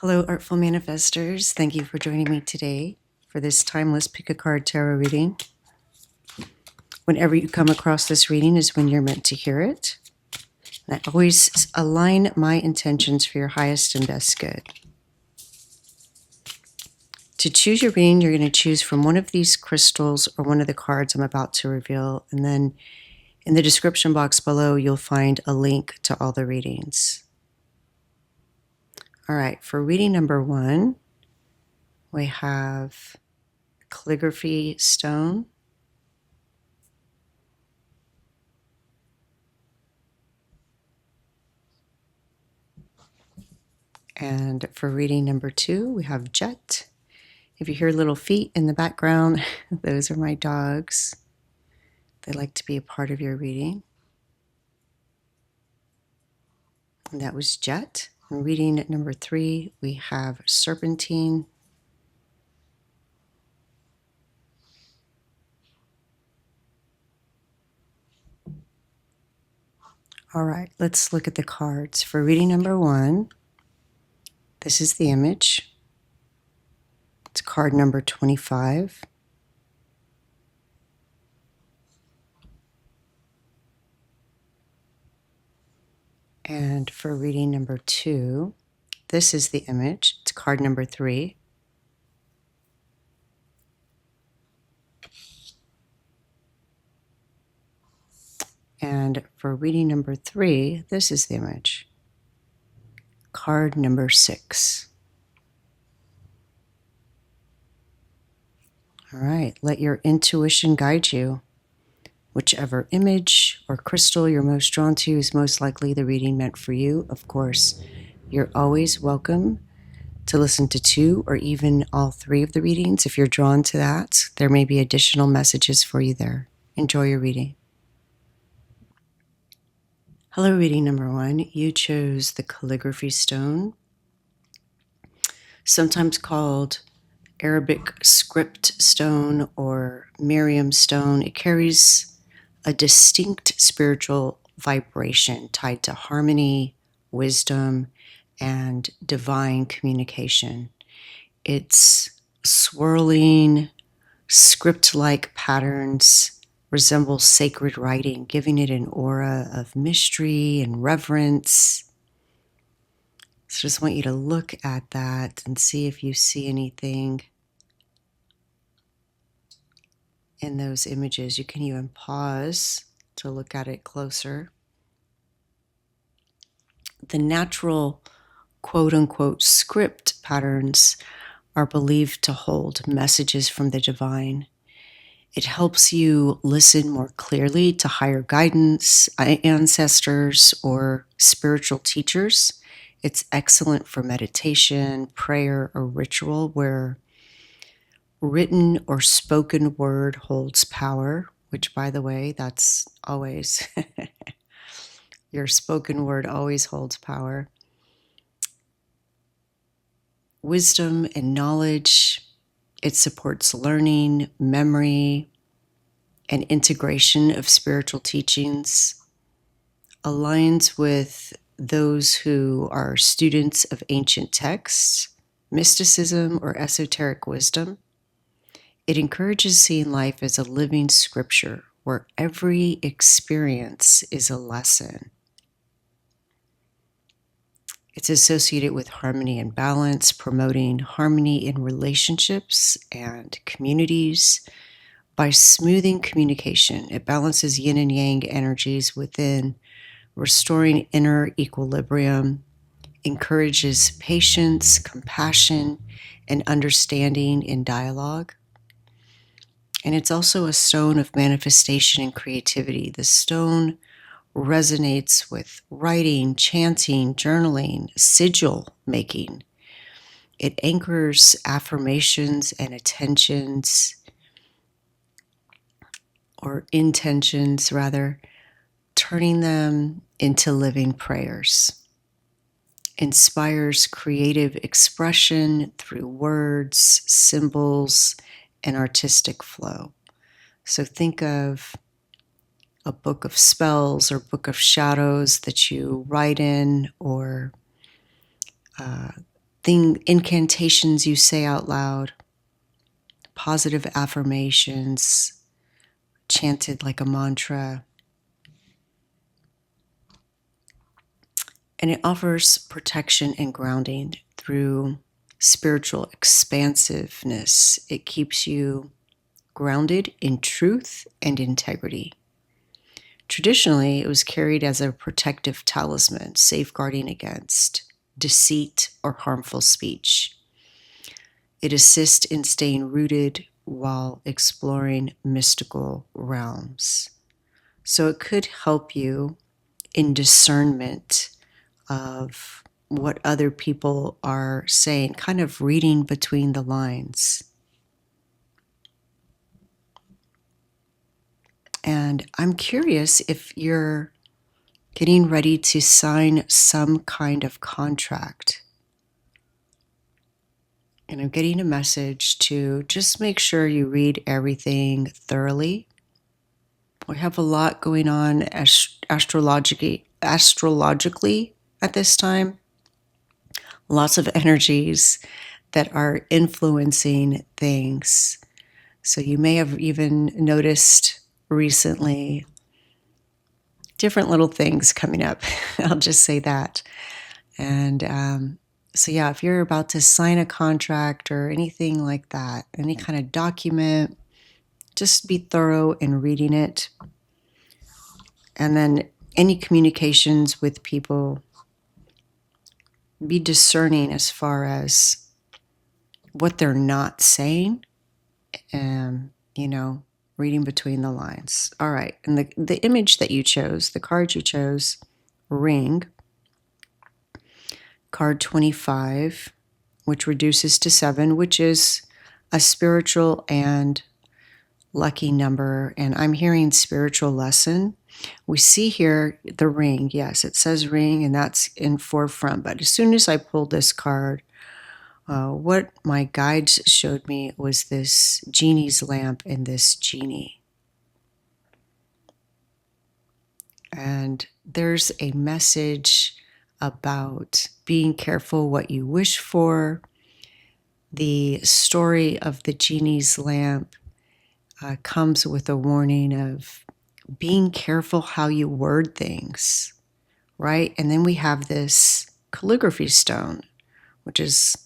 Hello, Artful Manifestors. Thank you for joining me today for this timeless pick a card tarot reading. Whenever you come across this reading is when you're meant to hear it. And I always align my intentions for your highest and best good. To choose your reading, you're going to choose from one of these crystals or one of the cards I'm about to reveal. And then in the description box below, you'll find a link to all the readings. All right, for reading number 1, we have Calligraphy stone. And for reading number 2, we have Jet. If you hear little feet in the background, those are my dogs. They like to be a part of your reading. And that was Jet. And reading number 3, we have Serpentine. All right, let's look at the cards. For reading number 1, this is the image. It's card number 25. And for reading number 2, this is the image. It's card number 3. And for reading number 3, this is the image. Card number 6. All right, let your intuition guide you. Whichever image or crystal you're most drawn to is most likely the reading meant for you. Of course, you're always welcome to listen to 2 or even all 3 of the readings. If you're drawn to that, there may be additional messages for you there. Enjoy your reading. Hello, reading number 1. You chose the Calligraphy stone, sometimes called Arabic script stone or Miriam stone. It carries a distinct spiritual vibration tied to harmony, wisdom, and divine communication. Its swirling, script-like patterns resemble sacred writing, giving it an aura of mystery and reverence. So just want you to look at that and see if you see anything in those images. You can even pause to look at it closer. The natural quote-unquote script patterns are believed to hold messages from the divine. It helps you listen more clearly to higher guidance, ancestors, or spiritual teachers. It's excellent for meditation, prayer, or ritual where written or spoken word holds power, which, by the way, that's always, your spoken word always holds power. Wisdom and knowledge. It supports learning, memory, and integration of spiritual teachings. Aligns with those who are students of ancient texts, mysticism, or esoteric wisdom. It encourages seeing life as a living scripture where every experience is a lesson. It's associated with harmony and balance, promoting harmony in relationships and communities. By smoothing communication, it balances yin and yang energies within, restoring inner equilibrium, encourages patience, compassion, and understanding in dialogue. And it's also a stone of manifestation and creativity. The stone resonates with writing, chanting, journaling, sigil making. It anchors affirmations and attentions, or intentions rather, turning them into living prayers. Inspires creative expression through words, symbols, and artistic flow. So think of a book of spells or book of shadows that you write in, or incantations you say out loud, positive affirmations chanted like a mantra. And it offers protection and grounding through spiritual expansiveness. It keeps you grounded in truth and integrity. Traditionally, it was carried as a protective talisman, safeguarding against deceit or harmful speech. It assists in staying rooted while exploring mystical realms. So it could help you in discernment of what other people are saying, kind of reading between the lines. And I'm curious if you're getting ready to sign some kind of contract. And I'm getting a message to just make sure you read everything thoroughly. We have a lot going on astrologically at this time. Lots of energies that are influencing things. So you may have even noticed recently different little things coming up. I'll just say that. And so yeah, if you're about to sign a contract or anything like that, any kind of document, just be thorough in reading it. And then any communications with people, be discerning as far as what they're not saying, and, reading between the lines. All right. And the image that you chose, the card you chose, ring, card 25, which reduces to 7, which is a spiritual and lucky number. And I'm hearing spiritual lesson. We see here the ring. Yes, it says ring, and that's in forefront. But as soon as I pulled this card, what my guides showed me was this genie's lamp and this genie. And there's a message about being careful what you wish for. The story of the genie's lamp comes with a warning of being careful how you word things, right? And then we have this calligraphy stone, which is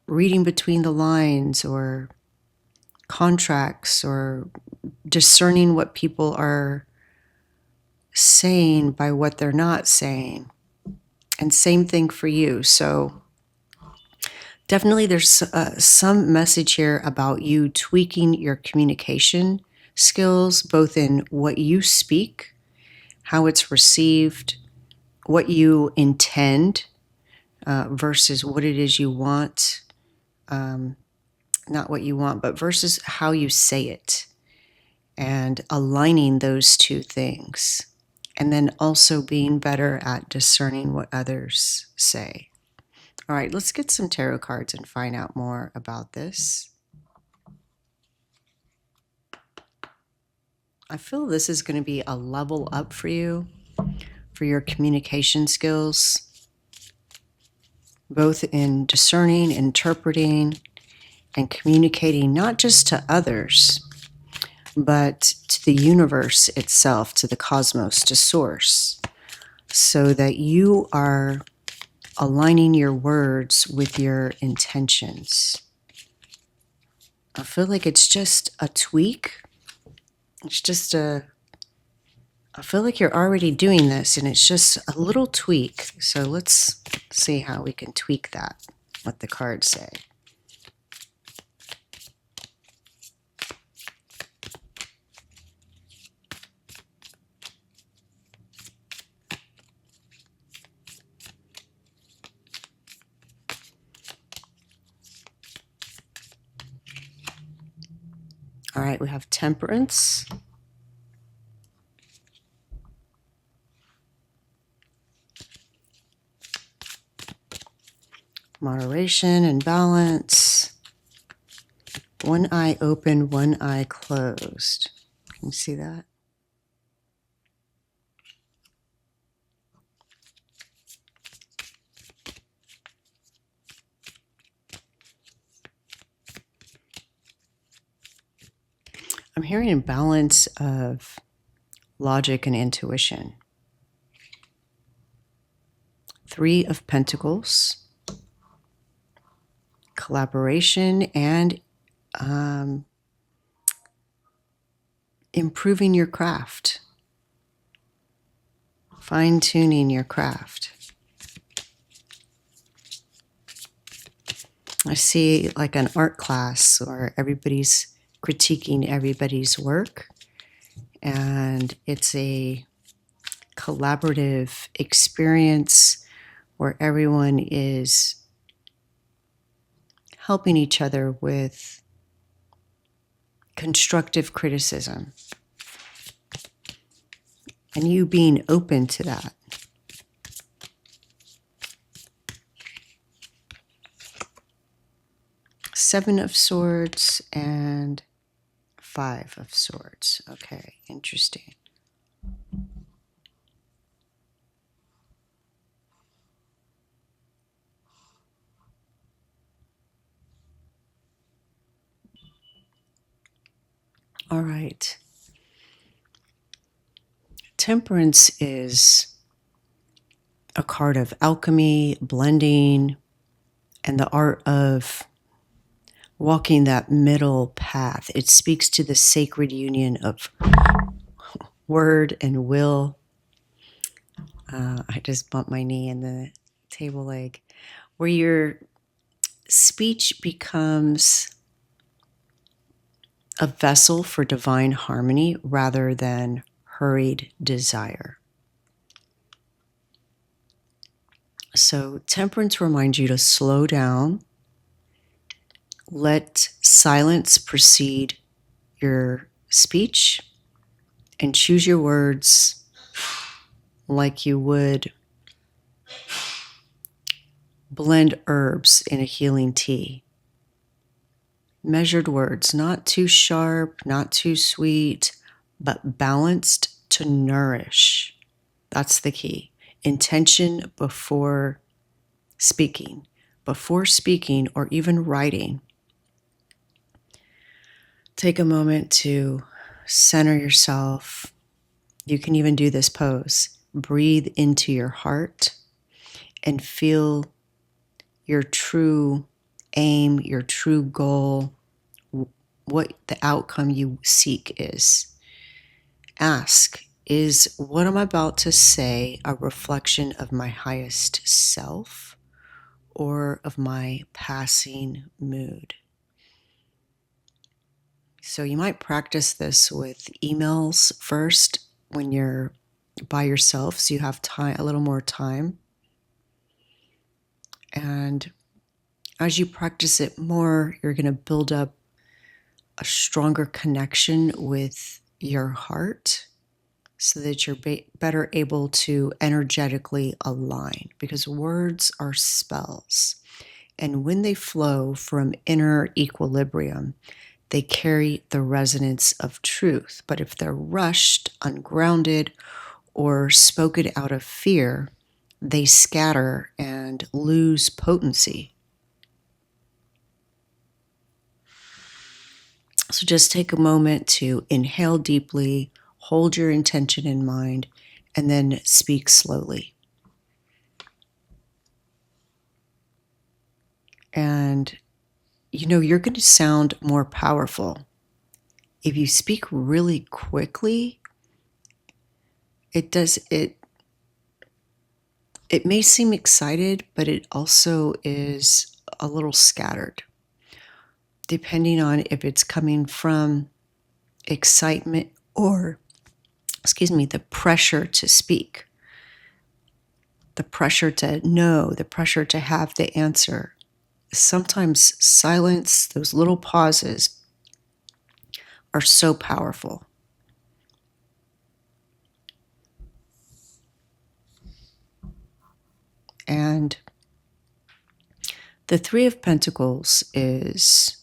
reading between the lines or contracts or discerning what people are saying by what they're not saying. And same thing for you. So definitely there's some message here about you tweaking your communication skills, both in what you speak, how it's received, what you intend versus what it is you want. Not what you want, but versus how you say it, and aligning those two things. And then also being better at discerning what others say. All right, let's get some tarot cards and find out more about this. I feel this is going to be a level up for you, for your communication skills, both in discerning, interpreting, and communicating not just to others, but to the universe itself, to the cosmos, to source, so that you are aligning your words with your intentions. I feel like it's just a tweak. I feel like you're already doing this, and it's just a little tweak. So let's see how we can tweak that, what the cards say. All right, we have Temperance, Moderation and Balance, one eye open, one eye closed. Can you see that? I'm hearing a balance of logic and intuition. 3 of Pentacles, collaboration, and improving your craft, fine-tuning your craft. I see like an art class where everybody's critiquing everybody's work, and it's a collaborative experience where everyone is helping each other with constructive criticism, and you being open to that. Seven of Swords and 5 of Swords. Okay, interesting. All right. Temperance is a card of alchemy, blending, and the art of walking that middle path. It speaks to the sacred union of word and will. I just bumped my knee in the table leg, where your speech becomes a vessel for divine harmony rather than hurried desire. So temperance reminds you to slow down, let silence precede your speech, and choose your words like you would blend herbs in a healing tea. Measured words, not too sharp, not too sweet, but balanced to nourish. That's the key. Intention before speaking or even writing. Take a moment to center yourself. You can even do this pose. Breathe into your heart and feel your true aim, your true goal, what the outcome you seek is. Ask, is what I'm about to say a reflection of my highest self or of my passing mood? So you might practice this with emails first when you're by yourself, so you have time, a little more time. And as you practice it more, you're going to build up a stronger connection with your heart so that you're better able to energetically align, because words are spells. And when they flow from inner equilibrium, they carry the resonance of truth. But if they're rushed, ungrounded, or spoken out of fear, they scatter and lose potency. So just take a moment to inhale deeply, hold your intention in mind, and then speak slowly. And you're going to sound more powerful. If you speak really quickly, it may seem excited, but it also is a little scattered, depending on if it's coming from excitement or, the pressure to speak, the pressure to know, the pressure to have the answer. Sometimes silence, those little pauses, are so powerful. And the 3 of Pentacles is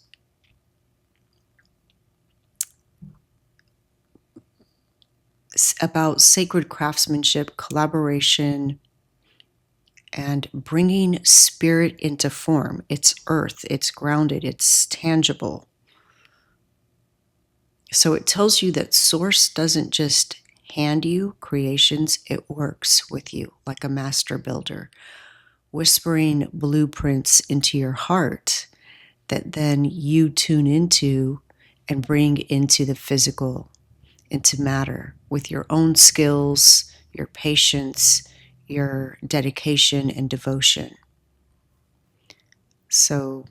about sacred craftsmanship, collaboration, and bringing spirit into form. It's earth, it's grounded, it's tangible. So it tells you that Source doesn't just hand you creations, it works with you like a master builder, whispering blueprints into your heart that then you tune into and bring into the physical, into matter with your own skills, your patience, your dedication and devotion. So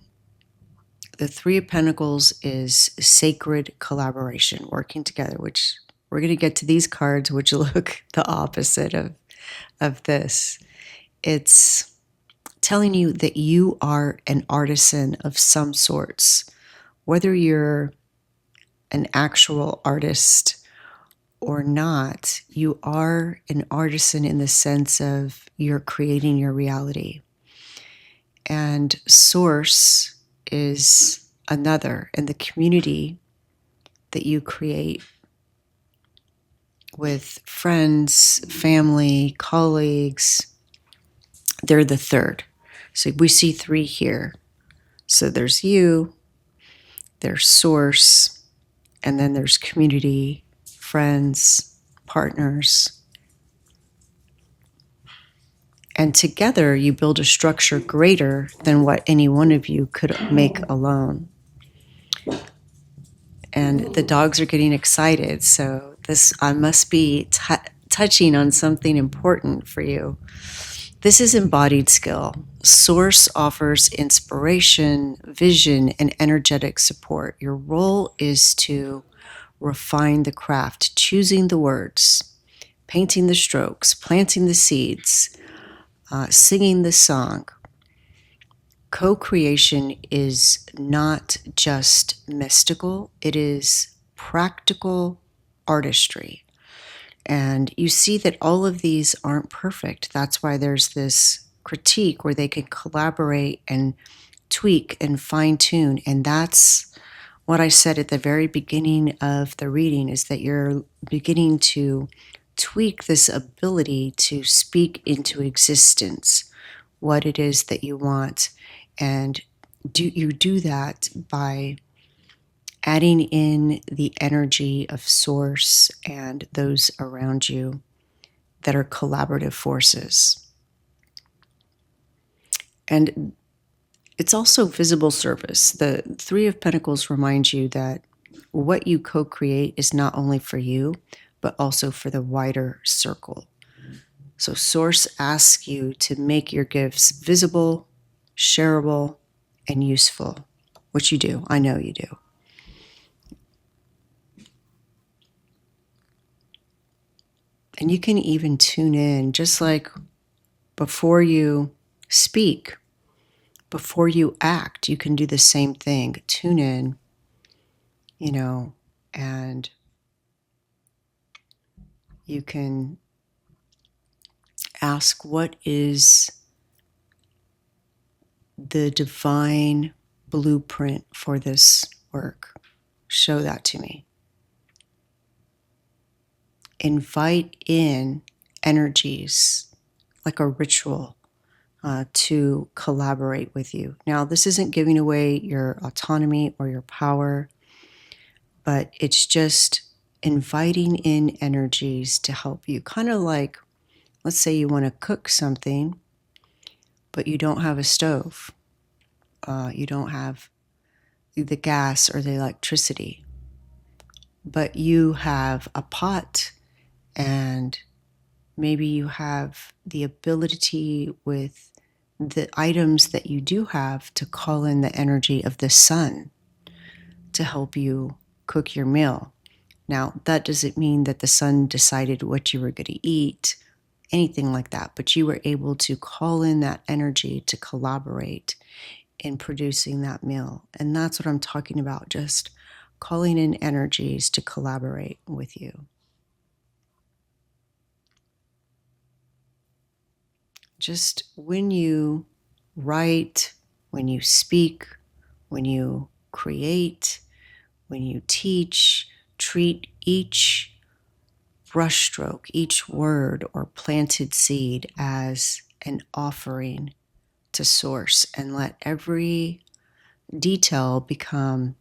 the Three of Pentacles is sacred collaboration, working together, which we're going to get to these cards, which look the opposite of this. It's telling you that you are an artisan of some sorts, whether you're an actual artist or not, you are an artisan in the sense of you're creating your reality. And Source is another, and the community that you create with friends, family, colleagues, they're the third. So we see three here. So there's you, there's Source, and then there's community, friends, partners. And together you build a structure greater than what any one of you could make alone. And the dogs are getting excited. So this, I must be touching on something important for you. This is embodied skill. Source offers inspiration, vision, and energetic support. Your role is to refine the craft, choosing the words, painting the strokes, planting the seeds, singing the song. Co-creation is not just mystical, it is practical artistry. And you see that all of these aren't perfect. That's why there's this critique where they can collaborate and tweak and fine tune. And that's what I said at the very beginning of the reading, is that you're beginning to tweak this ability to speak into existence what it is that you want. And you do that by adding in the energy of Source and those around you that are collaborative forces. And it's also visible service. The Three of Pentacles reminds you that what you co-create is not only for you, but also for the wider circle. So Source asks you to make your gifts visible, shareable, and useful, which you do. I know you do. And you can even tune in, just like before you speak, before you act, you can do the same thing. Tune in, and you can ask, what is the divine blueprint for this work? Show that to me. Invite in energies like a ritual to collaborate with you. Now, this isn't giving away your autonomy or your power, but it's just inviting in energies to help you. Kind of like, let's say you want to cook something, but you don't have a stove. You don't have the gas or the electricity, but you have a pot, and maybe you have the ability with the items that you do have to call in the energy of the sun to help you cook your meal. Now, that doesn't mean that the sun decided what you were going to eat, anything like that, but you were able to call in that energy to collaborate in producing that meal. And that's what I'm talking about, just calling in energies to collaborate with you. Just when you write, when you speak, when you create, when you teach, treat each brushstroke, each word or planted seed as an offering to Source, and let every detail become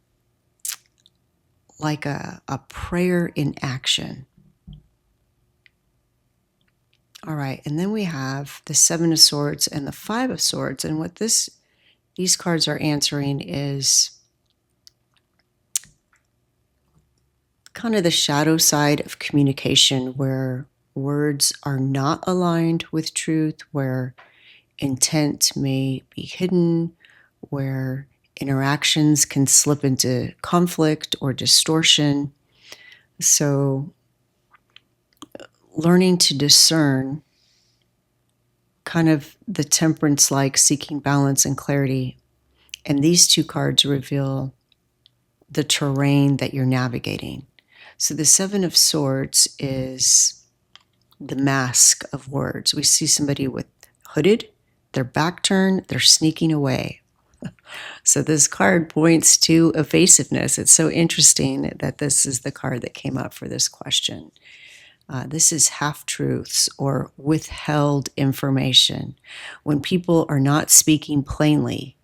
like a prayer in action. All right, and then we have the Seven of Swords and the Five of Swords. And what these cards are answering is kind of the shadow side of communication, where words are not aligned with truth, where intent may be hidden, where interactions can slip into conflict or distortion. So learning to discern, kind of the temperance-like seeking balance and clarity. And these two cards reveal the terrain that you're navigating. So the Seven of Swords is the mask of words. We see somebody with hooded, their back turned, they're sneaking away. So this card points to evasiveness. It's so interesting that this is the card that came up for this question. This is half-truths or withheld information. When people are not speaking plainly,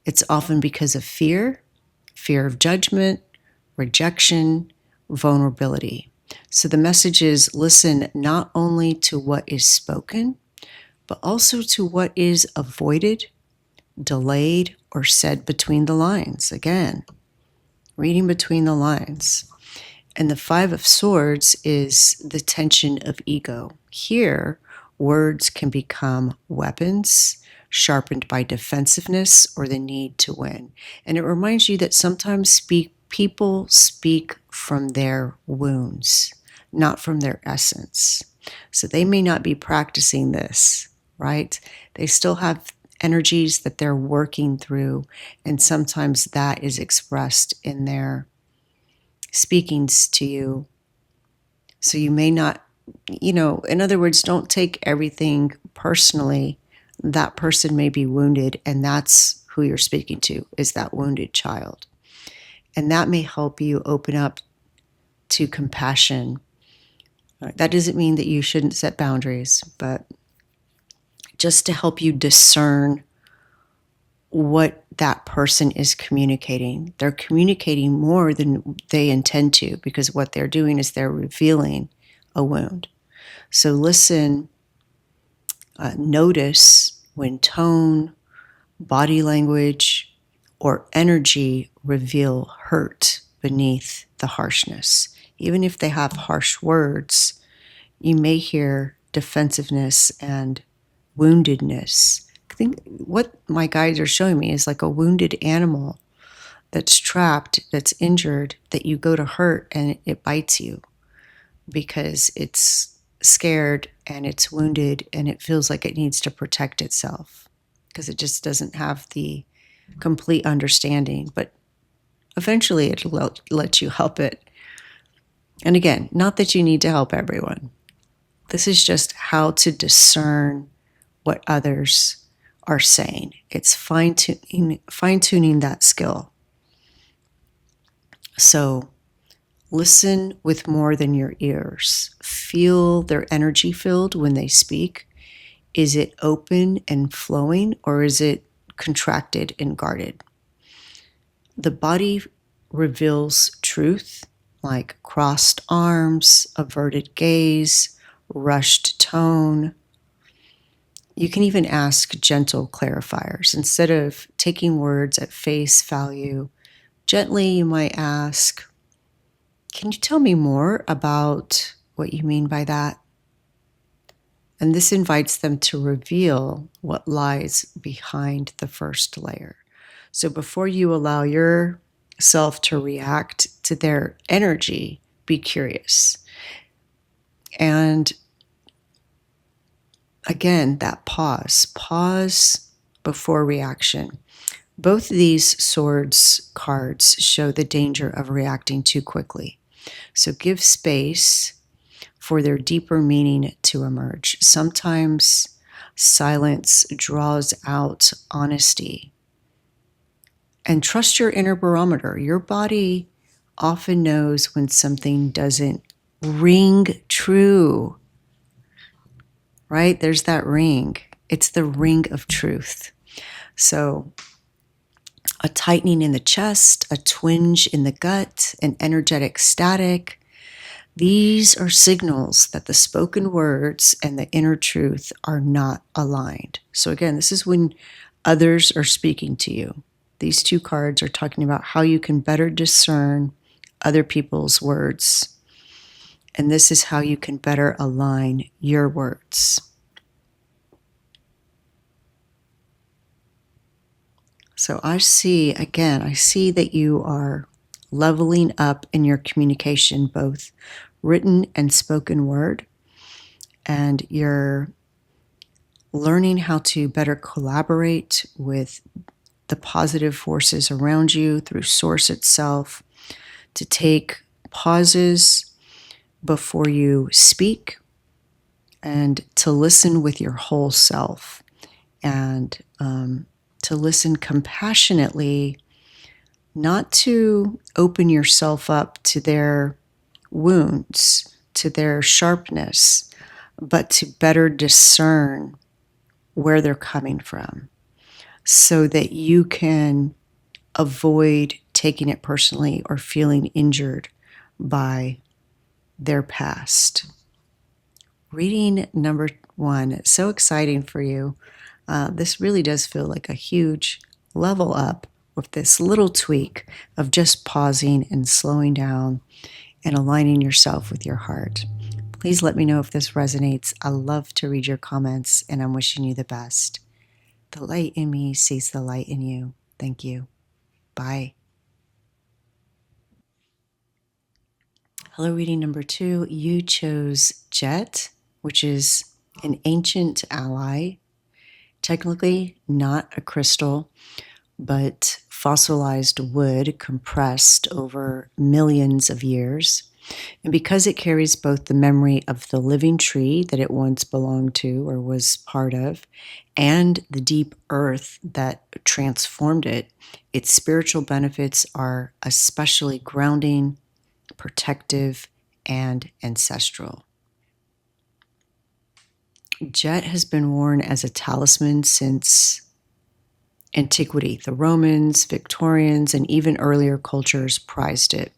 it's often because of fear of judgment, rejection, vulnerability. So the message is, listen not only to what is spoken, but also to what is avoided, delayed, or said between the lines. Again, reading between the lines. And the Five of Swords is the tension of ego. Here, words can become weapons, sharpened by defensiveness or the need to win. And it reminds you that sometimes people speak from their wounds, not from their essence. So they may not be practicing this, right? They still have energies that they're working through, and sometimes that is expressed in their speakings to you. So you may not, in other words, don't take everything personally. That person may be wounded, and that's who you're speaking to, is that wounded child. And that may help you open up to compassion. That doesn't mean that you shouldn't set boundaries, but just to help you discern what that person is communicating. They're communicating more than they intend to, because what they're doing is they're revealing a wound. So listen, notice when tone, body language, or energy reveal hurt beneath the harshness. Even if they have harsh words, you may hear defensiveness and woundedness. I think what my guides are showing me is like a wounded animal that's trapped, that's injured, that you go to hurt and it bites you because it's scared and it's wounded and it feels like it needs to protect itself because it just doesn't have the complete understanding. But eventually it'll let you help it. And again, not that you need to help everyone. This is just how to discern what others are saying. It's fine-tuning that skill. So listen with more than your ears. Feel their energy filled when they speak. Is it open and flowing, or is it contracted and guarded? The body reveals truth, like crossed arms, averted gaze, rushed tone. You can even ask gentle clarifiers. Instead of taking words at face value, gently you might ask, can you tell me more about what you mean by that? And this invites them to reveal what lies behind the first layer. So before you allow yourself to react to their energy, be curious. And again, that pause before reaction. Both of these swords cards show the danger of reacting too quickly. So give space for their deeper meaning to emerge. Sometimes silence draws out honesty. And trust your inner barometer. Your body often knows when something doesn't ring true. Right? There's that ring. It's the ring of truth. So a tightening in the chest, a twinge in the gut, an energetic static. These are signals that the spoken words and the inner truth are not aligned. So again, this is when others are speaking to you. These two cards are talking about how you can better discern other people's words. And this is how you can better align your words. So I see that you are leveling up in your communication, both written and spoken word, and you're learning how to better collaborate with the positive forces around you through Source itself, to take pauses before you speak, and to listen with your whole self, and to listen compassionately, not to open yourself up to their wounds, to their sharpness, but to better discern where they're coming from so that you can avoid taking it personally or feeling injured by their past. Reading number 1, so exciting for you. This really does feel like a huge level up with this little tweak of just pausing and slowing down and aligning yourself with your heart. Please let me know if this resonates. I love to read your comments, and I'm wishing you the best. The light in me sees the light in you. Thank you. Bye. Hello, reading number 2. You chose Jet, which is an ancient ally. Technically not a crystal, but fossilized wood compressed over millions of years. And because it carries both the memory of the living tree that it once belonged to or was part of, and the deep earth that transformed it, its spiritual benefits are especially grounding, protective, and ancestral. Jet has been worn as a talisman since antiquity. The Romans, Victorians, and even earlier cultures prized it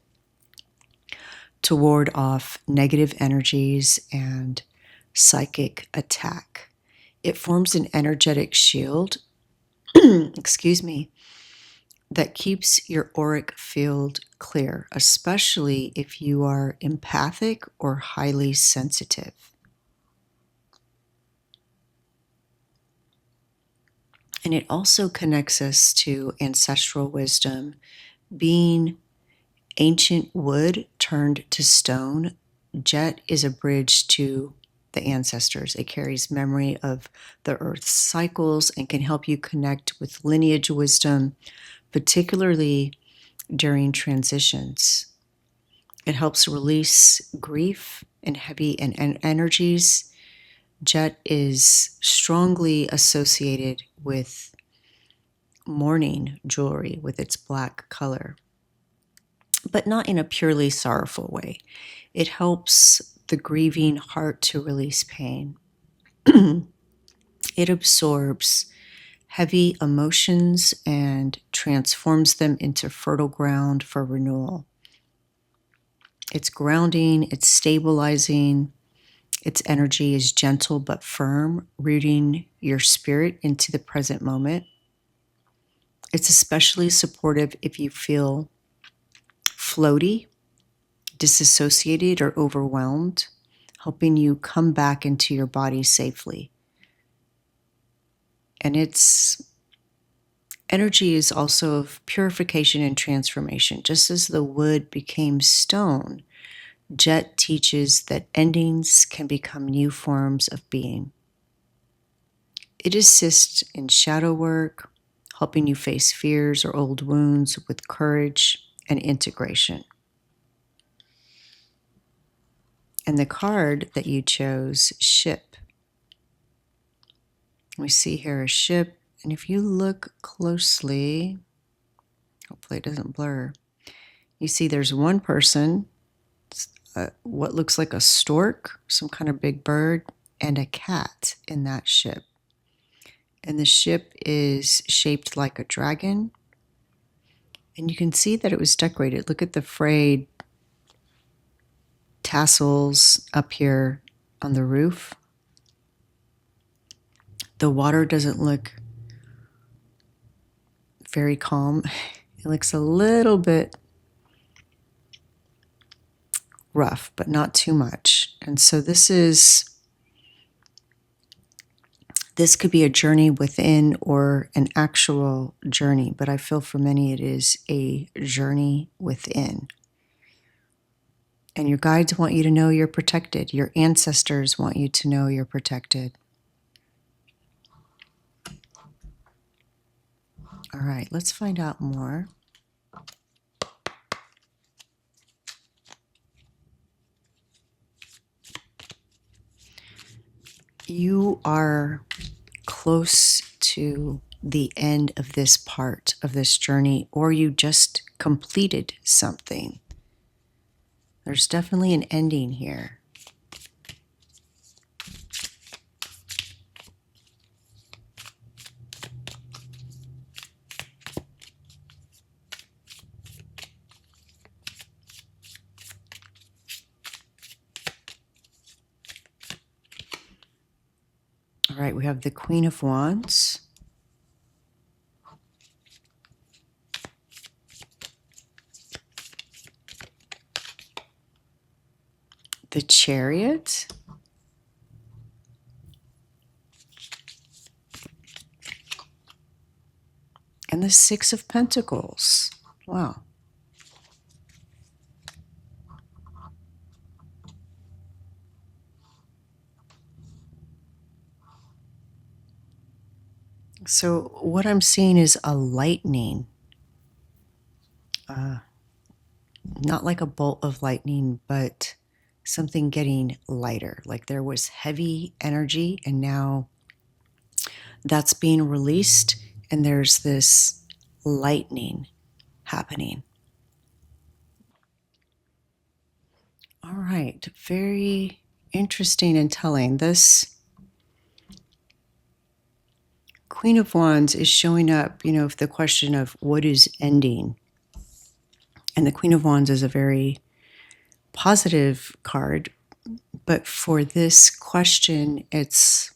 to ward off negative energies and psychic attack. It forms an energetic shield, excuse me, that keeps your auric field clear, especially if you are empathic or highly sensitive. And it also connects us to ancestral wisdom. Being ancient wood turned to stone, Jet is a bridge to the ancestors. It carries memory of the earth's cycles and can help you connect with lineage wisdom, particularly during transitions. It helps release grief and heavy energies. Jet is strongly associated with mourning jewelry with its black color, but not in a purely sorrowful way. It helps the grieving heart to release pain. It absorbs heavy emotions and transforms them into fertile ground for renewal. It's grounding, it's stabilizing. Its energy is gentle but firm, rooting your spirit into the present moment. It's especially supportive if you feel floaty, disassociated, or overwhelmed, helping you come back into your body safely. And its energy is also of purification and transformation. Just as the wood became stone, Jet teaches that endings can become new forms of being. It assists in shadow work, helping you face fears or old wounds with courage and integration. And the card that you chose, Ship. We see here a ship, and if you look closely, hopefully it doesn't blur, you see there's one person, what looks like a stork, some kind of big bird, and a cat in that ship. And the ship is shaped like a dragon, And you can see that it was decorated. Look at the frayed tassels up here on the roof. The water doesn't look very calm. It looks a little bit rough, but not too much. And so this could be a journey within or an actual journey, but I feel for many it is a journey within. And your guides want you to know you're protected. Your ancestors want you to know you're protected. All right, let's find out more. You are close to the end of this part of this journey, or you just completed something. There's definitely an ending here. All right, we have the Queen of Wands. The Chariot. And the Six of Pentacles. Wow. So what I'm seeing is a lightning. Not like a bolt of lightning, but something getting lighter. Like there was heavy energy and now that's being released and there's this lightning happening. All right, very interesting and telling. This Queen of Wands is showing up, if the question of what is ending. And the Queen of Wands is a very positive card, but for this question, it's,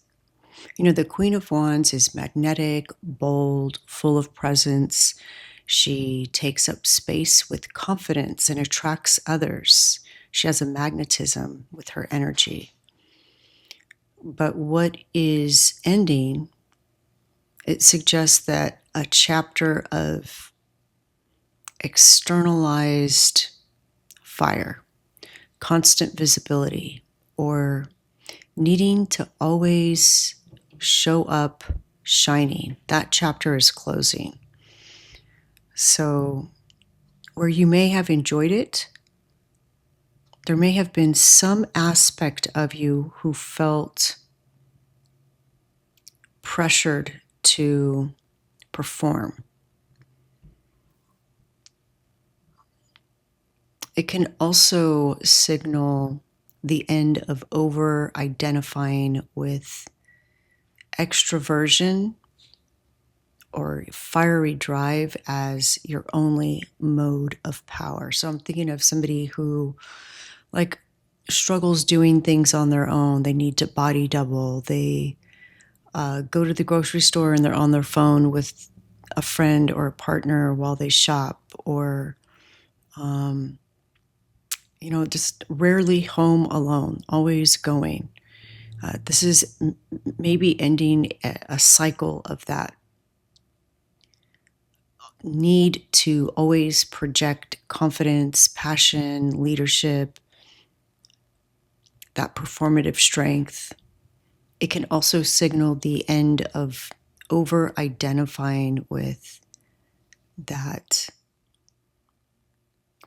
the Queen of Wands is magnetic, bold, full of presence. She takes up space with confidence and attracts others. She has a magnetism with her energy. But what is ending, it suggests that a chapter of externalized fire, constant visibility, or needing to always show up shining, that chapter is closing. So where you may have enjoyed it, there may have been some aspect of you who felt pressured to perform. It can also signal the end of over-identifying with extroversion or fiery drive as your only mode of power. So I'm thinking of somebody who struggles doing things on their own. They need to body double. They go to the grocery store and they're on their phone with a friend or a partner while they shop, or just rarely home alone, always going. This is maybe ending a cycle of that need to always project confidence, passion, leadership, that performative strength. It can also signal the end of over-identifying with that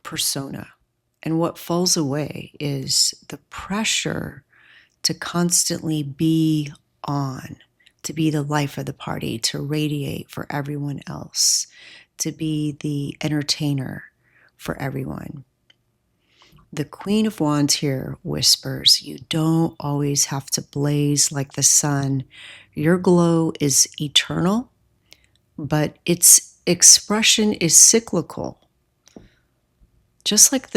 persona. And what falls away is the pressure to constantly be on, to be the life of the party, to radiate for everyone else, to be the entertainer for everyone. The Queen of Wands here whispers, you don't always have to blaze like the sun. Your glow is eternal, but it's expression is cyclical. Just like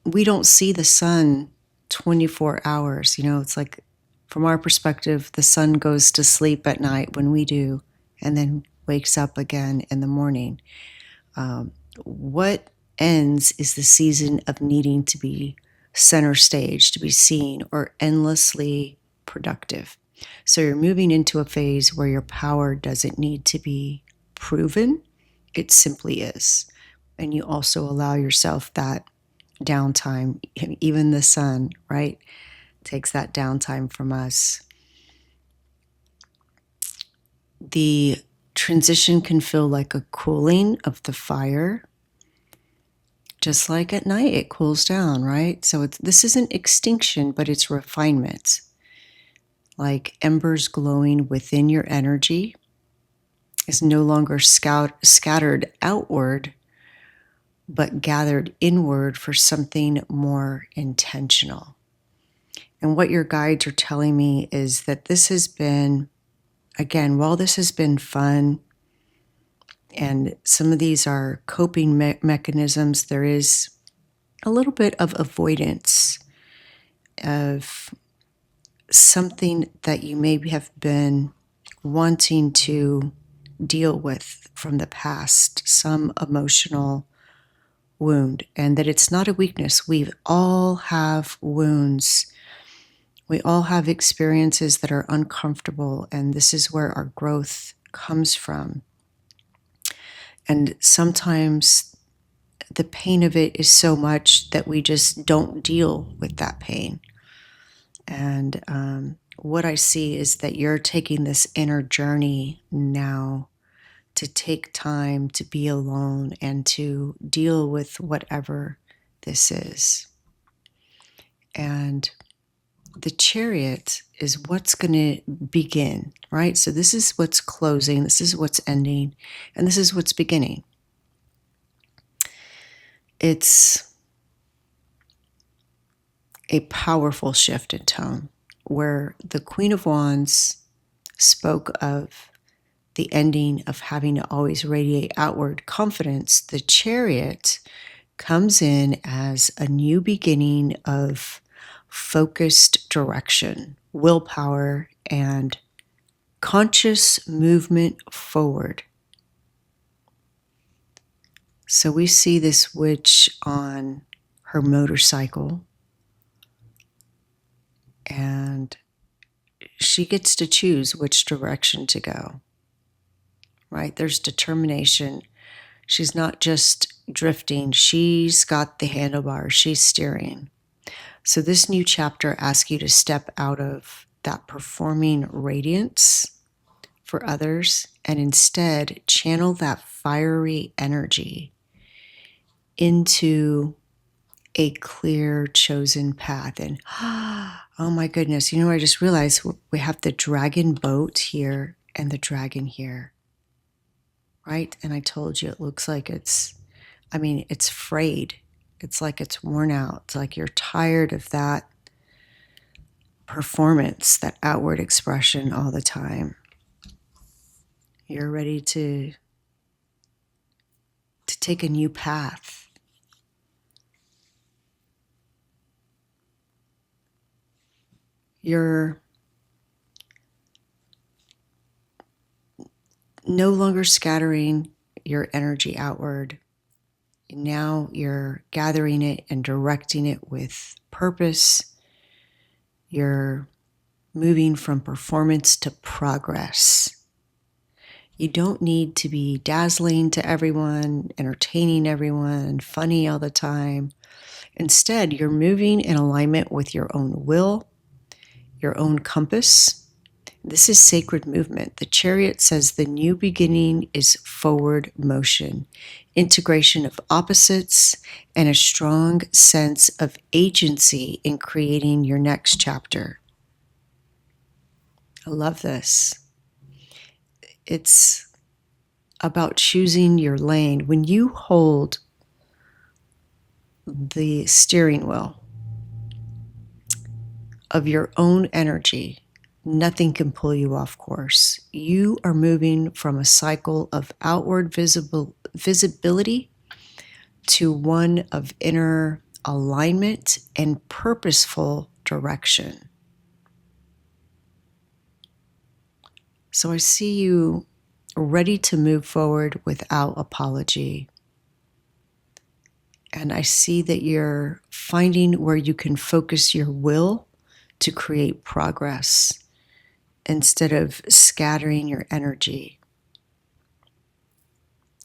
we don't see the sun 24 hours. It's like, from our perspective, the sun goes to sleep at night when we do, and then wakes up again in the morning. What ends is the season of needing to be center stage, to be seen, or endlessly productive. So you're moving into a phase where your power doesn't need to be proven. It simply is. And you also allow yourself that downtime. Even the sun, right, takes that downtime from us. The transition can feel like a cooling of the fire. Just like at night, it cools down, right? So this isn't extinction, but it's refinement. Like embers glowing within your energy is no longer scattered outward, but gathered inward for something more intentional. And what your guides are telling me is that this has been, again, while this has been fun, and some of these are coping mechanisms, there is a little bit of avoidance of something that you maybe have been wanting to deal with from the past, some emotional wound, and that it's not a weakness. We all have wounds. We all have experiences that are uncomfortable, and this is where our growth comes from. And sometimes the pain of it is so much that we just don't deal with that pain. And what I see is that you're taking this inner journey now to take time to be alone and to deal with whatever this is. And the Chariot is what's going to begin, right? So this is what's closing, this is what's ending, and this is what's beginning. It's a powerful shift in tone, where the Queen of Wands spoke of the ending of having to always radiate outward confidence. The Chariot comes in as a new beginning of focused direction, willpower, and conscious movement forward. So we see this witch on her motorcycle, and she gets to choose which direction to go, right? There's determination. She's not just drifting. She's got the handlebars. She's steering. So this new chapter asks you to step out of that performing radiance for others and instead channel that fiery energy into a clear, chosen path. And oh my goodness, I just realized we have the dragon boat here and the dragon here, right? And I told you it looks like it's frayed. It's like it's worn out. It's like you're tired of that performance, that outward expression all the time. You're ready to take a new path. You're no longer scattering your energy outward. Now you're gathering it and directing it with purpose. You're moving from performance to progress. You don't need to be dazzling to everyone, entertaining everyone, funny all the time. Instead, you're moving in alignment with your own will, your own compass. This is sacred movement. The Chariot says the new beginning is forward motion, integration of opposites, and a strong sense of agency in creating your next chapter. I love this. It's about choosing your lane. When you hold the steering wheel of your own energy, Nothing can pull you off course. You are moving from a cycle of outward visibility to one of inner alignment and purposeful direction. So I see you ready to move forward without apology. And I see that you're finding where you can focus your will to create progress instead of scattering your energy.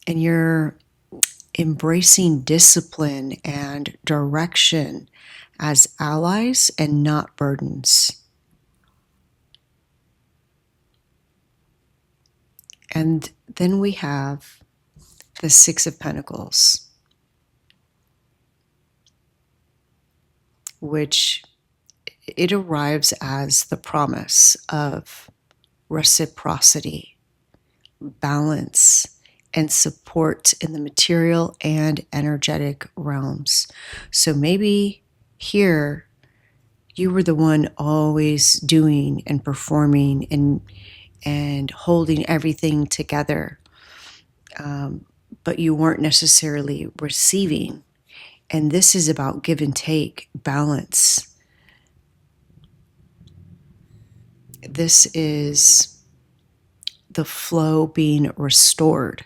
And you're embracing discipline and direction as allies and not burdens. And then we have the Six of Pentacles, which it arrives as the promise of reciprocity, balance, and support in the material and energetic realms. So maybe here you were the one always doing and performing and holding everything together, but you weren't necessarily receiving. And this is about give and take, balance. This is the flow being restored,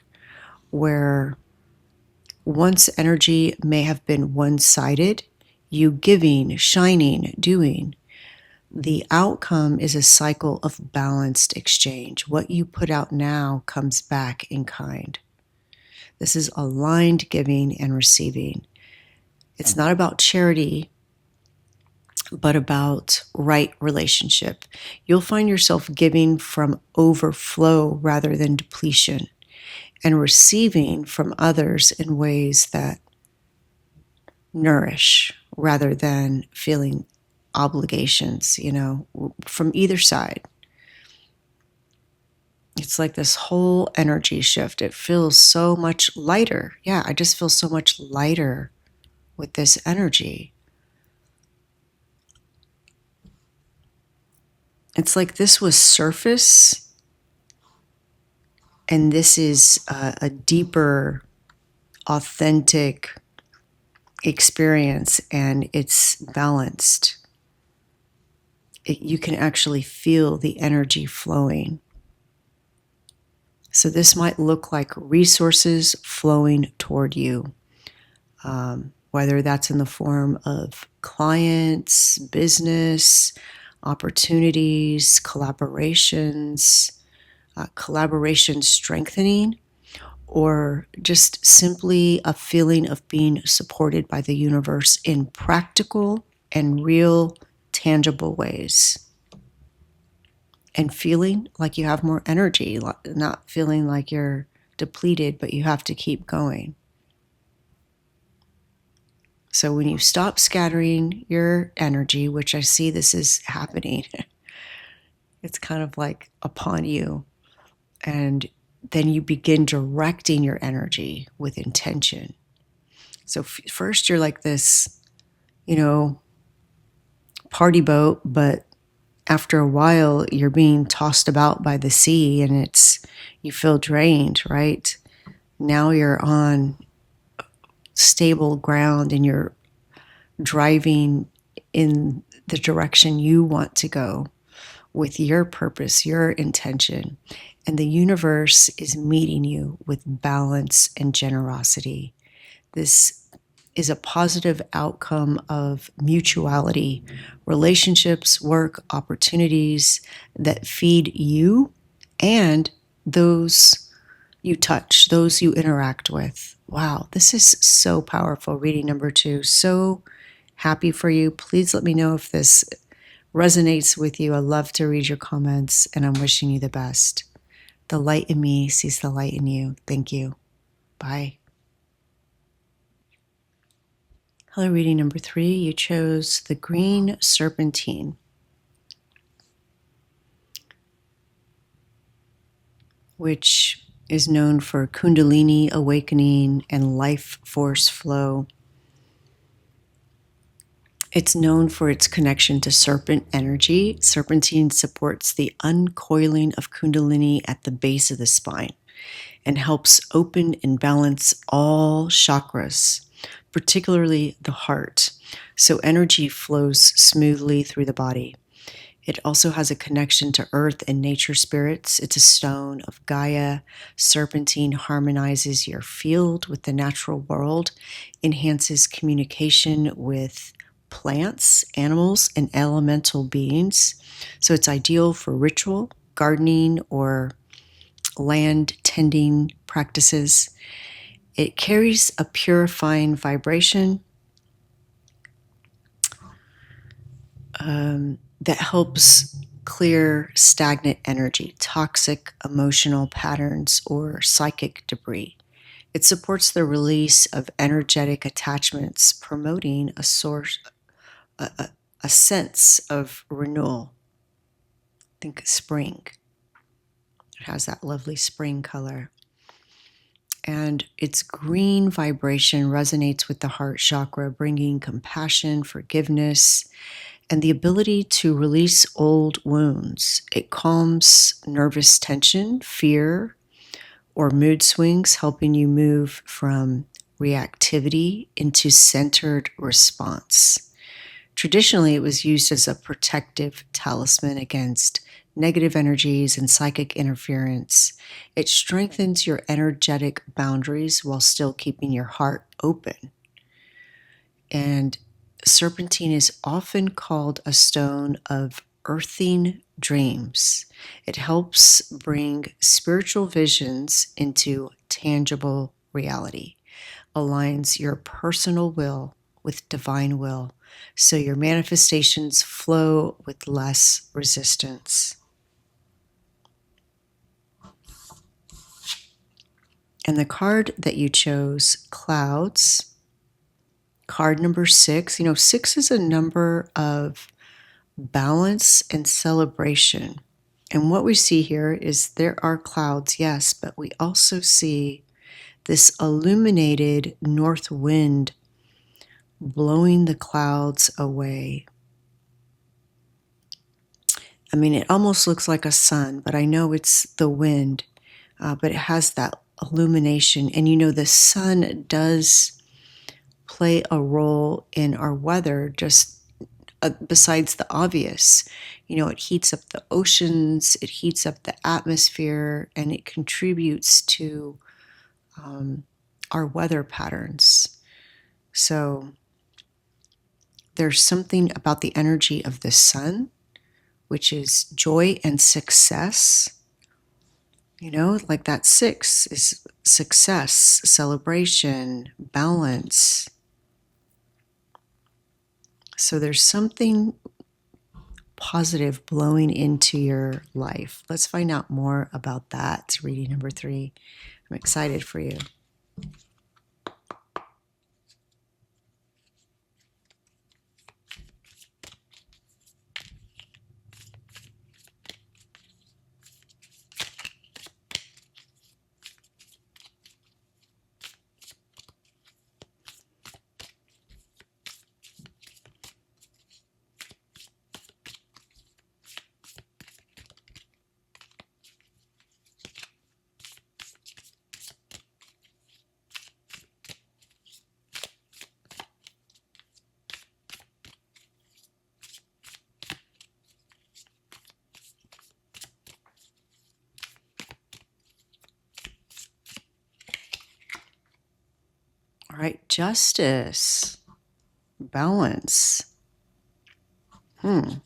where once energy may have been one-sided, you giving, shining, doing. The outcome is a cycle of balanced exchange. What you put out now comes back in kind. This is aligned giving and receiving. It's not about charity, but about right relationship. You'll find yourself giving from overflow rather than depletion, and receiving from others in ways that nourish rather than feeling obligations, from either side. It's like this whole energy shift. It feels so much lighter. Yeah, I just feel so much lighter with this energy. It's like this was surface, and this is a deeper, authentic experience, and it's balanced. You can actually feel the energy flowing. So this might look like resources flowing toward you, whether that's in the form of clients, business, opportunities, collaborations, collaboration strengthening, or just simply a feeling of being supported by the universe in practical and real, tangible ways. And feeling like you have more energy, not feeling like you're depleted, but you have to keep going. So when you stop scattering your energy, which I see this is happening, it's kind of like upon you. And then you begin directing your energy with intention. So first you're like this, party boat, but after a while you're being tossed about by the sea and you feel drained, right? Now you're on stable ground and you're driving in the direction you want to go with your purpose, your intention. And the universe is meeting you with balance and generosity. This is a positive outcome of mutuality, relationships, work, opportunities that feed you and those you touch, those you interact with. Wow, this is so powerful. Reading number 2, so happy for you. Please let me know if this resonates with you. I love to read your comments, and I'm wishing you the best. The light in me sees the light in you. Thank you. Bye. Hello, reading number 3. You chose the green Serpentine, which is known for Kundalini awakening and life force flow. It's known for its connection to serpent energy. Serpentine supports the uncoiling of Kundalini at the base of the spine and helps open and balance all chakras, particularly the heart, so energy flows smoothly through the body. It also has a connection to earth and nature spirits. It's a stone of Gaia. Serpentine harmonizes your field with the natural world, enhances communication with plants, animals, and elemental beings. So it's ideal for ritual, gardening, or land tending practices. It carries a purifying vibration that helps clear stagnant energy, toxic emotional patterns, or psychic debris. It supports the release of energetic attachments, promoting a sense of renewal. Think spring. It has that lovely spring color. And its green vibration resonates with the heart chakra, bringing compassion, forgiveness, and the ability to release old wounds. It calms nervous tension, fear, or mood swings, helping you move from reactivity into centered response. Traditionally, it was used as a protective talisman against negative energies and psychic interference. It strengthens your energetic boundaries while still keeping your heart open. And serpentine is often called a stone of earthing dreams. It helps bring spiritual visions into tangible reality, aligns your personal will with divine will, so your manifestations flow with less resistance. And the card that you chose, Clouds, card number 6. 6 is a number of balance and celebration. And what we see here is there are clouds, yes, but we also see this illuminated north wind blowing the clouds away. I mean, it almost looks like a sun, but I know it's the wind, but it has that illumination. And the sun does play a role in our weather, just besides the obvious. It heats up the oceans, it heats up the atmosphere, and it contributes to our weather patterns. So there's something about the energy of the sun, which is joy and success. Like that 6 is success, celebration, balance. So there's something positive blowing into your life. Let's find out more about that. It's reading number 3. I'm excited for you. All right, justice, balance. All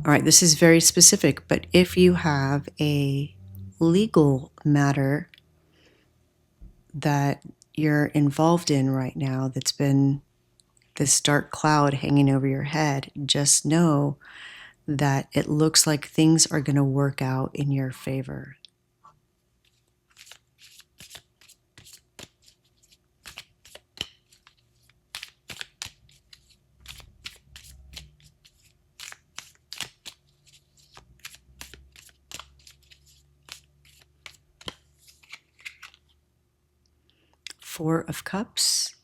right, this is very specific, but if you have a legal matter that you're involved in right now that's been this dark cloud hanging over your head, just know that it looks like things are going to work out in your favor. Four of Cups,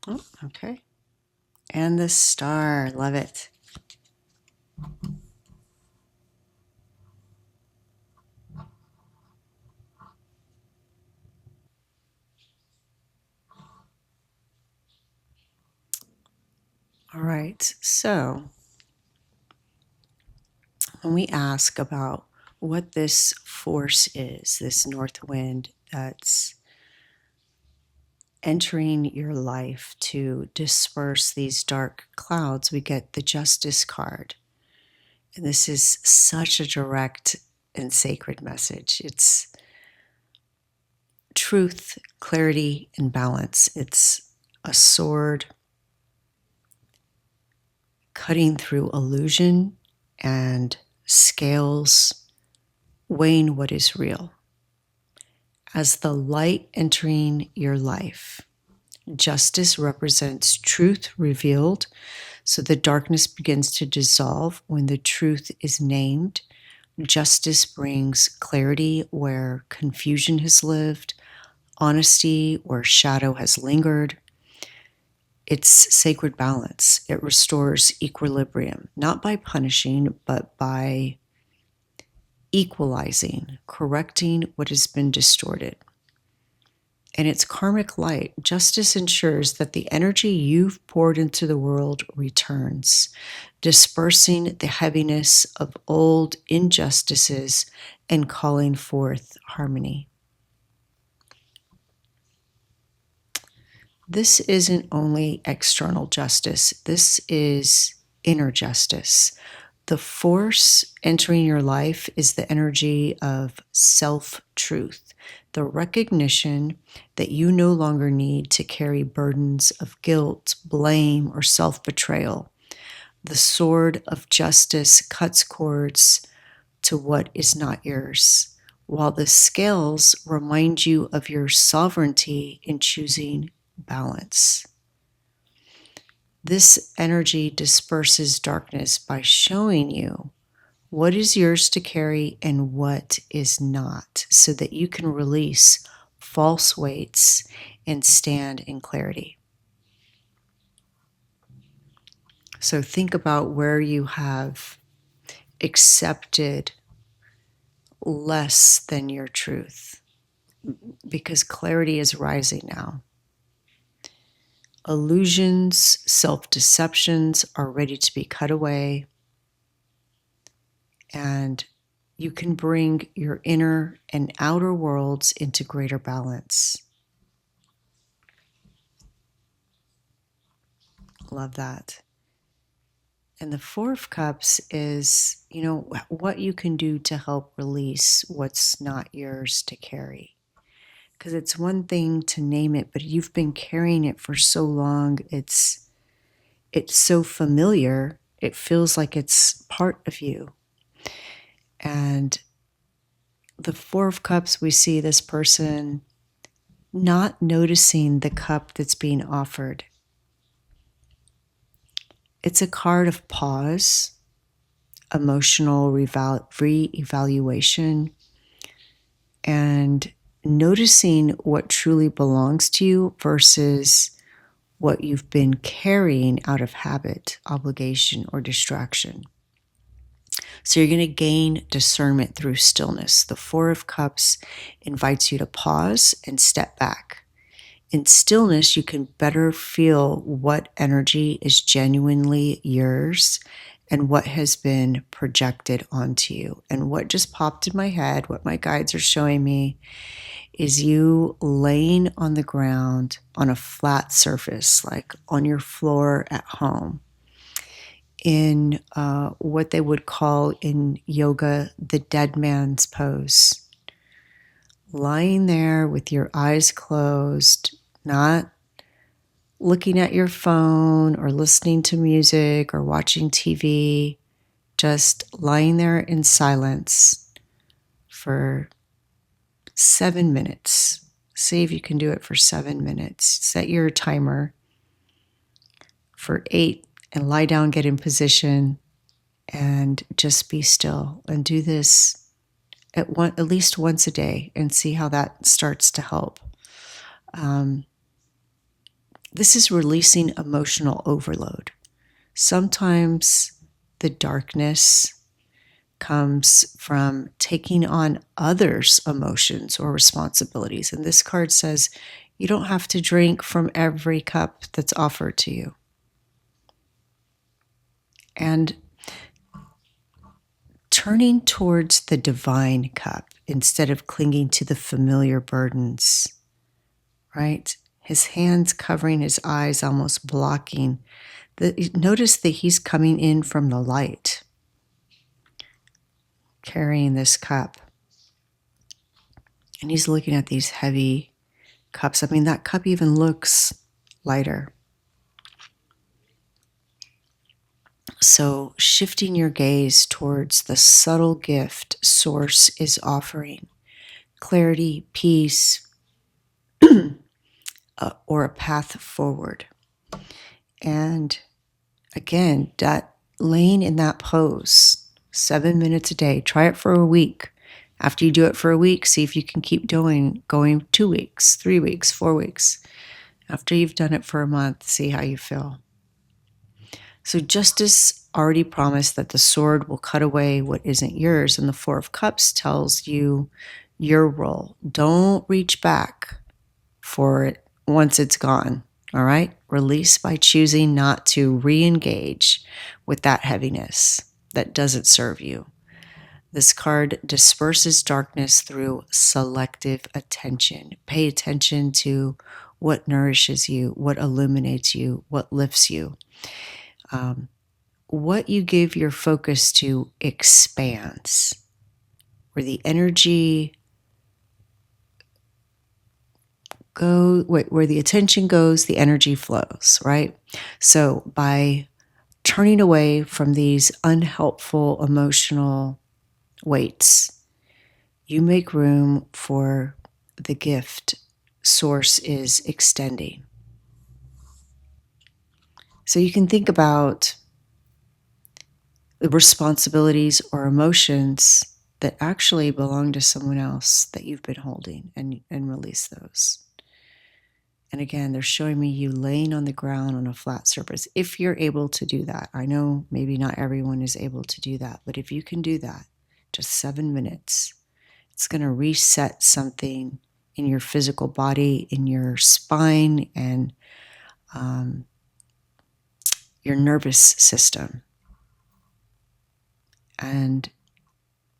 Oh, okay. And the star. Love it. All right. So when we ask about what this force is, this north wind that's entering your life to disperse these dark clouds, we get the Justice card. And this is such a direct and sacred message. It's truth, clarity, and balance. It's a sword cutting through illusion and scales, weighing what is real. As the light entering your life, justice represents truth revealed, so the darkness begins to dissolve when the truth is named. Justice brings clarity where confusion has lived, honesty where shadow has lingered. It's sacred balance. It restores equilibrium, not by punishing, but by equalizing, correcting what has been distorted. And it's karmic light. Justice ensures that the energy you've poured into the world returns, dispersing the heaviness of old injustices and calling forth harmony. This isn't only external justice, this is inner justice. The force entering your life is the energy of self-truth, the recognition that you no longer need to carry burdens of guilt, blame, or self-betrayal. The sword of justice cuts cords to what is not yours, while the scales remind you of your sovereignty in choosing balance. This energy disperses darkness by showing you what is yours to carry and what is not, so that you can release false weights and stand in clarity. So think about where you have accepted less than your truth, because clarity is rising now. Illusions, self-deceptions are ready to be cut away, and you can bring your inner and outer worlds into greater balance. Love that. And the Four of Cups is, what you can do to help release what's not yours to carry. Because it's one thing to name it, but you've been carrying it for so long, it's so familiar, it feels like it's part of you. And the Four of Cups, we see this person not noticing the cup that's being offered. It's a card of pause, emotional re-evaluation, and noticing what truly belongs to you versus what you've been carrying out of habit, obligation, or distraction. So you're going to gain discernment through stillness. The Four of Cups invites you to pause and step back. In stillness, you can better feel what energy is genuinely yours and what has been projected onto you. And what just popped in my head, what my guides are showing me, is you laying on the ground on a flat surface, like on your floor at home, in what they would call in yoga the dead man's pose. Lying there with your eyes closed, not looking at your phone or listening to music or watching TV, just lying there in silence for 7 minutes. See if you can do it for 7 minutes. Set your timer for 8 and lie down, get in position, and just be still. And do this at least once a day and see how that starts to help. This is releasing emotional overload. Sometimes the darkness comes from taking on others' emotions or responsibilities. And this card says you don't have to drink from every cup that's offered to you. And turning towards the divine cup instead of clinging to the familiar burdens, right? His hands covering his eyes, almost blocking. Notice that he's coming in from the light, carrying this cup. And he's looking at these heavy cups. I mean, that cup even looks lighter. So shifting your gaze towards the subtle gift Source is offering, clarity, peace, or a path forward. And again, that laying in that pose, 7 minutes a day, try it for a week. After you do it for a week, see if you can keep going 2 weeks, 3 weeks, 4 weeks. After you've done it for a month, see how you feel. So justice already promised that the sword will cut away what isn't yours, and the Four of Cups tells you your role. Don't reach back for it once it's gone, all right? Release by choosing not to re-engage with that heaviness that doesn't serve you. This card disperses darkness through selective attention. Pay attention to what nourishes you, what illuminates you, what lifts you. What you give your focus to expands. Where the energy where the attention goes, the energy flows, right? So by turning away from these unhelpful emotional weights, you make room for the gift Source is extending. So you can think about the responsibilities or emotions that actually belong to someone else that you've been holding, and release those. And again, they're showing me you laying on the ground on a flat surface. If you're able to do that, I know maybe not everyone is able to do that, but if you can do that, just 7 minutes, it's going to reset something in your physical body, in your spine, and your nervous system. And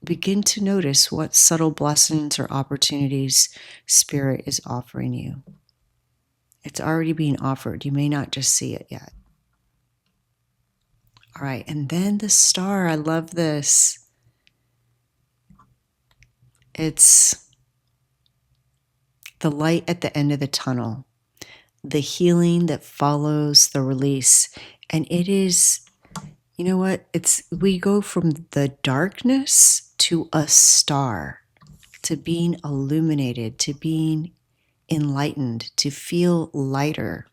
begin to notice what subtle blessings or opportunities Spirit is offering you. It's already being offered. You may not just see it yet. All right, and then the star. I love this. It's the light at the end of the tunnel, the healing that follows the release. And it is, you know what? We go from the darkness to a star, to being illuminated, to being enlightened, to feel lighter.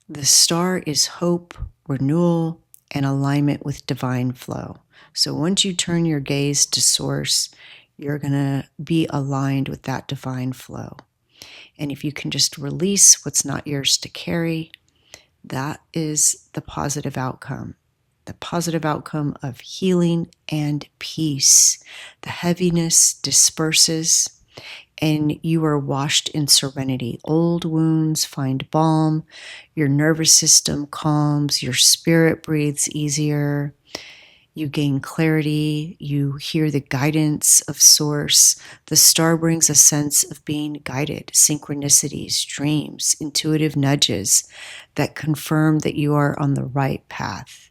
The star is hope, renewal, and alignment with divine flow. So once you turn your gaze to Source, you're going to be aligned with that divine flow. And if you can just release what's not yours to carry, that is the positive outcome. The positive outcome of healing and peace. The heaviness disperses, and you are washed in serenity. Old wounds find balm, your nervous system calms, your spirit breathes easier, you gain clarity, you hear the guidance of Source. The star brings a sense of being guided, synchronicities, dreams, intuitive nudges that confirm that you are on the right path.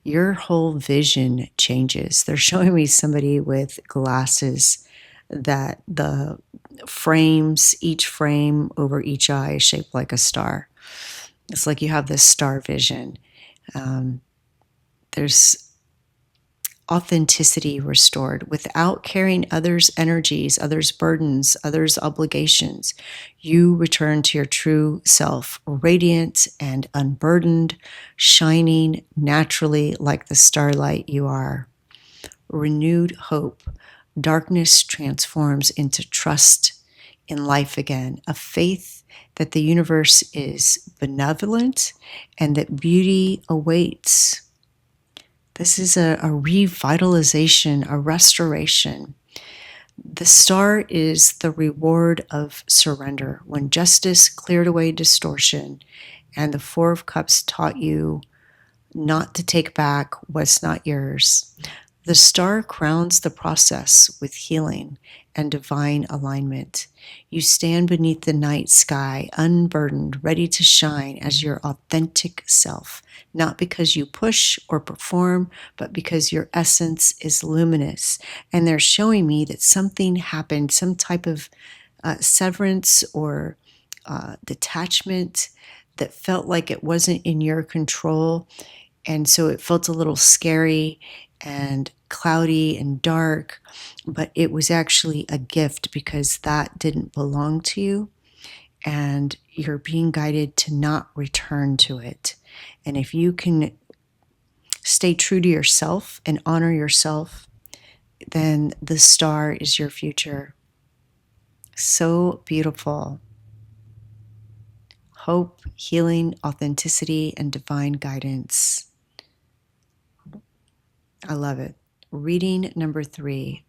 Your whole vision changes. They're showing me somebody with glasses that the frames, each frame over each eye is shaped like a star. It's like you have this star vision. There's authenticity restored without carrying others' energies, others' burdens, others' obligations. You return to your true self, radiant and unburdened, shining naturally like the starlight you are. Renewed hope. Darkness transforms into trust in life again, a faith that the universe is benevolent and that beauty awaits. This is a revitalization, a restoration. The star is the reward of surrender. When justice cleared away distortion and the Four of Cups taught you not to take back what's not yours, the star crowns the process with healing and divine alignment. You stand beneath the night sky, unburdened, ready to shine as your authentic self, not because you push or perform, but because your essence is luminous. And they're showing me that something happened, some type of severance or detachment that felt like it wasn't in your control. And so it felt a little scary and cloudy and dark, but it was actually a gift because that didn't belong to you. And you're being guided to not return to it. And if you can stay true to yourself and honor yourself, then the star is your future. So beautiful. Hope, healing, authenticity, and divine guidance. I love it. Reading number 3.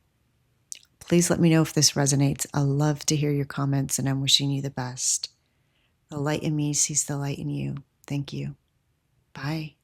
Please let me know if this resonates. I love to hear your comments, and I'm wishing you the best. The light in me sees the light in you. Thank you. Bye.